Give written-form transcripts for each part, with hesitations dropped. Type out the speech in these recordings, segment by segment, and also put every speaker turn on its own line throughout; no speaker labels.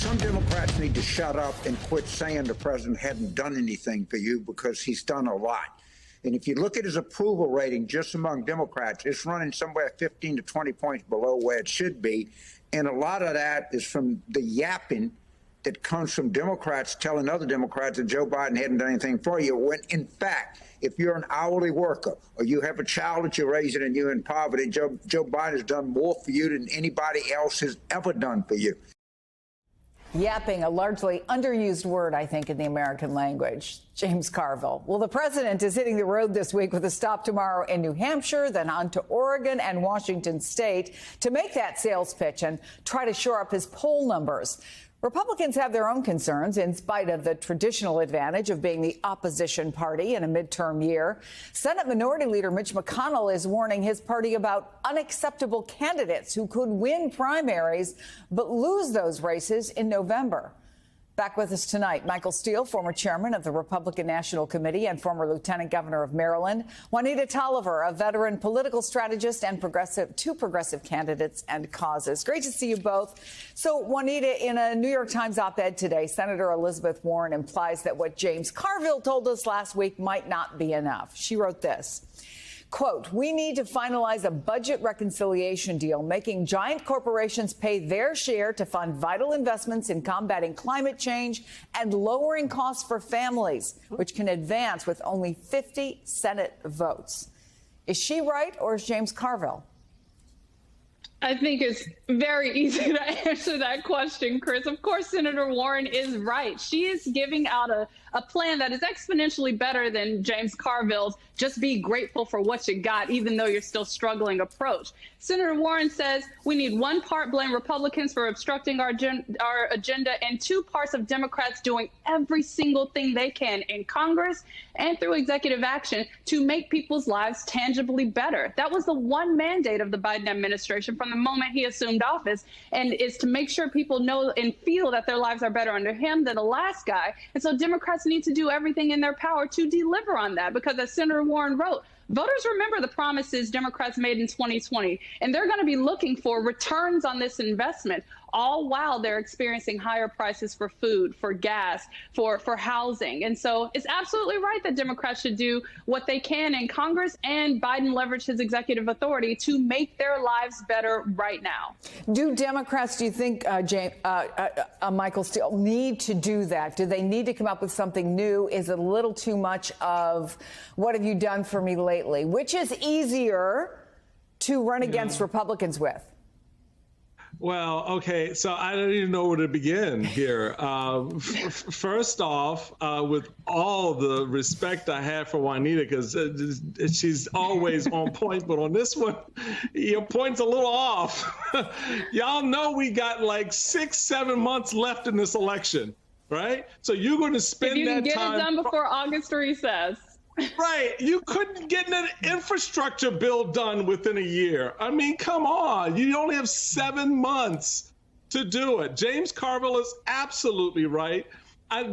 Some Democrats need to shut up and quit saying the president hadn't done anything for you, because he's done a lot. And if you look at his approval rating just among Democrats, it's running somewhere 15 to 20 points below where it should be. And a lot of that is from the yapping that comes from Democrats telling other Democrats that Joe Biden hadn't done anything for you, when, in fact, if you're an hourly worker or you have a child that you're raising and you're in poverty, Joe Biden has done more for you than anybody else has ever done for you.
Yapping, a largely underused word, I think, in the American language. James Carville. Well, the president is hitting the road this week with a stop tomorrow in New Hampshire, then on to Oregon and Washington State to make that sales pitch and try to shore up his poll numbers. Republicans have their own concerns in spite of the traditional advantage of being the opposition party in a midterm year. Senate Minority Leader Mitch McConnell is warning his party about unacceptable candidates who could win primaries but lose those races in November. Back with us tonight, Michael Steele, former chairman of the Republican National Committee and former lieutenant governor of Maryland. Juanita Tolliver, a veteran political strategist and two progressive candidates and causes. Great to see you both. So, Juanita, in a New York Times op-ed today, Senator Elizabeth Warren implies that what James Carville told us last week might not be enough. She wrote this. Quote, we need to finalize a budget reconciliation deal, making giant corporations pay their share to fund vital investments in combating climate change and lowering costs for families, which can advance with only 50 Senate votes. Is she right, or is James Carville?
I think it's very easy to answer that question, Chris. Of course, Senator Warren is right. She is giving out a plan that is exponentially better than James Carville's just be grateful for what you got, even though you're still struggling approach. Senator Warren says we need one part blame Republicans for obstructing our agenda and two parts of Democrats doing every single thing they can in Congress and through executive action to make people's lives tangibly better. That was the one mandate of the Biden administration from the moment he assumed office, and is to make sure people know and feel that their lives are better under him than the last guy. And so Democrats need to do everything in their power to deliver on that, because as Senator Warren wrote, voters remember the promises Democrats made in 2020, and they're going to be looking for returns on this investment, all while they're experiencing higher prices for food, for gas, for housing. And so it's absolutely right that Democrats should do what they can in Congress, and Biden leverage his executive authority to make their lives better right now. Do Democrats, do you think, Michael Steele, need to do that? Do they need to come up with something new? Is it a little too much of what have you done for me lately? Which is easier to run against Republicans with?
Well, okay, so I don't even know where to begin here. First off, with all the respect I have for Juanita, because she's always on point, but on this one, your point's a little off. Y'all know we got like 6-7 months left in this election, right? So you're going to spend that time. If you can get it done before August recess. Right. You couldn't get an infrastructure bill done within a year. I mean, come on. You only have 7 months to do it. James Carville is absolutely right.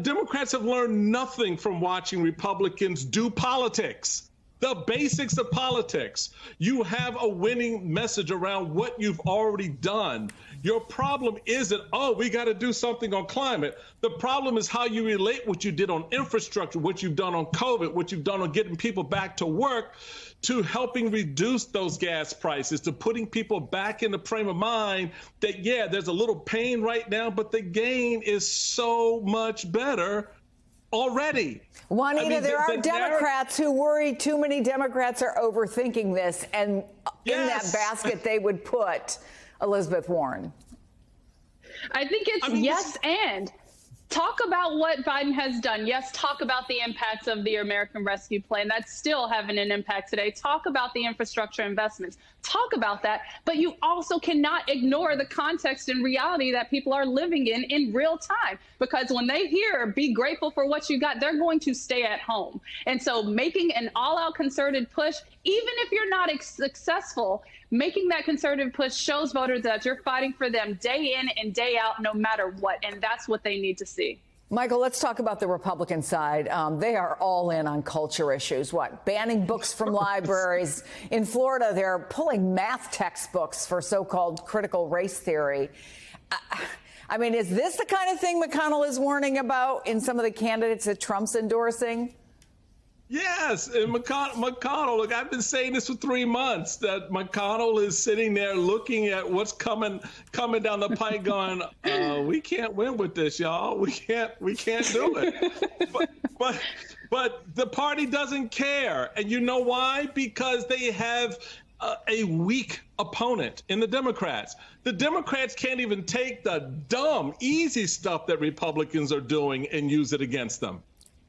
Democrats have learned nothing from watching Republicans do politics. The basics of politics. You have a winning message around what you've already done. Your problem isn't, oh, we got to do something on climate. The problem is how you relate what you did on infrastructure, what you've done on COVID, what you've done on getting people back to work, to helping reduce those gas prices, to putting people back in the frame of mind that, yeah, there's a little pain right now, but the gain is so much better already.
Juanita, there are Democrats who worry too many Democrats are overthinking this, and in that basket they would put Elizabeth Warren. I think it's and. Talk about what Biden has done. Yes, talk about the impacts of the American Rescue Plan. That's still having an impact today. Talk about the infrastructure investments. Talk about that. But you also cannot ignore the context and reality that people are living in real time. Because when they hear, be grateful for what you got, they're going to stay at home. And so making an all-out concerted push, even if you're not successful, making that conservative push shows voters that you're fighting for them day in and day out, no matter what. And that's what they need to see. Michael, let's talk about the Republican side. They are all in on culture issues. What? Banning books from libraries. In Florida, they're pulling math textbooks for so-called critical race theory. I mean, is this the kind of thing McConnell is warning about in some of the candidates that Trump's endorsing?
Yes, and McConnell, look, I've been saying this for 3 months, that McConnell is sitting there looking at what's coming down the pike going, we can't win with this, y'all. We can't do it. But the party doesn't care. And you know why? Because they have a weak opponent in the Democrats. The Democrats can't even take the dumb, easy stuff that Republicans are doing and use it against them.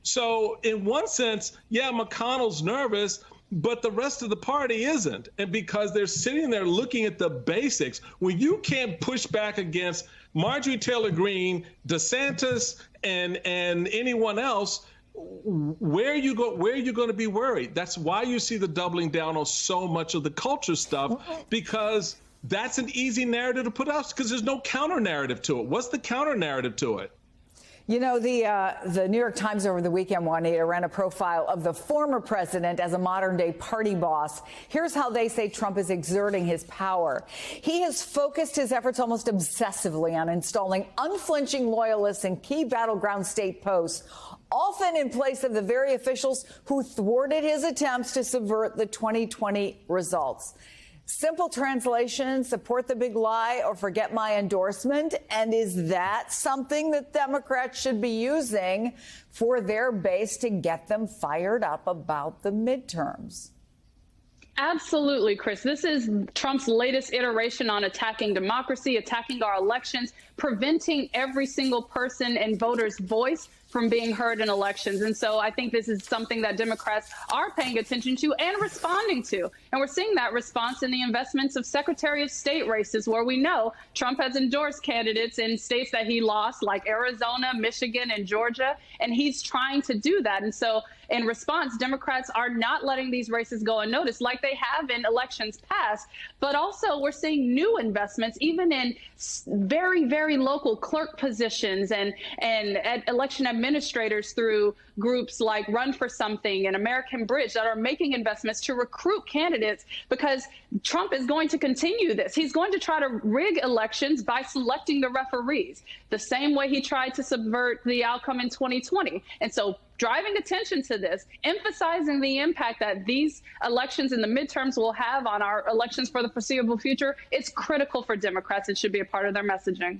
So in one sense, yeah, McConnell's nervous, but the rest of the party isn't. And because they're sitting there looking at the basics, when you can't push back against Marjorie Taylor Greene, DeSantis, and anyone else, where are you going to be worried? That's why you see the doubling down on so much of the culture stuff, because that's an easy narrative to put out, because there's no counter narrative to it. What's the counter narrative to it?
You know, the New York Times over the weekend, Juanita, ran a profile of the former president as a modern-day party boss. Here's how they say Trump is exerting his power. He has focused his efforts almost obsessively on installing unflinching loyalists in key battleground state posts, often in place of the very officials who thwarted his attempts to subvert the 2020 results. Simple translation, support the big lie or forget my endorsement. And is that something that Democrats should be using for their base to get them fired up about the midterms?
Absolutely, Chris. This is Trump's latest iteration on attacking democracy, attacking our elections, preventing every single person and voter's voice from being heard in elections. And so I think this is something that Democrats are paying attention to and responding to. And we're seeing that response in the investments of Secretary of State races, where we know Trump has endorsed candidates in states that he lost, like Arizona, Michigan, and Georgia. And he's trying to do that. And so in response, Democrats are not letting these races go unnoticed like they have in elections past. But also we're seeing new investments, even in very, very local clerk positions and election administrators through groups like Run for Something and American Bridge that are making investments to recruit candidates, because Trump is going to continue this. He's going to try to rig elections by selecting the referees, the same way he tried to subvert the outcome in 2020. And so driving attention to this, emphasizing the impact that these elections and the midterms will have on our elections for the foreseeable future, it's critical for Democrats. It should be a part of their messaging.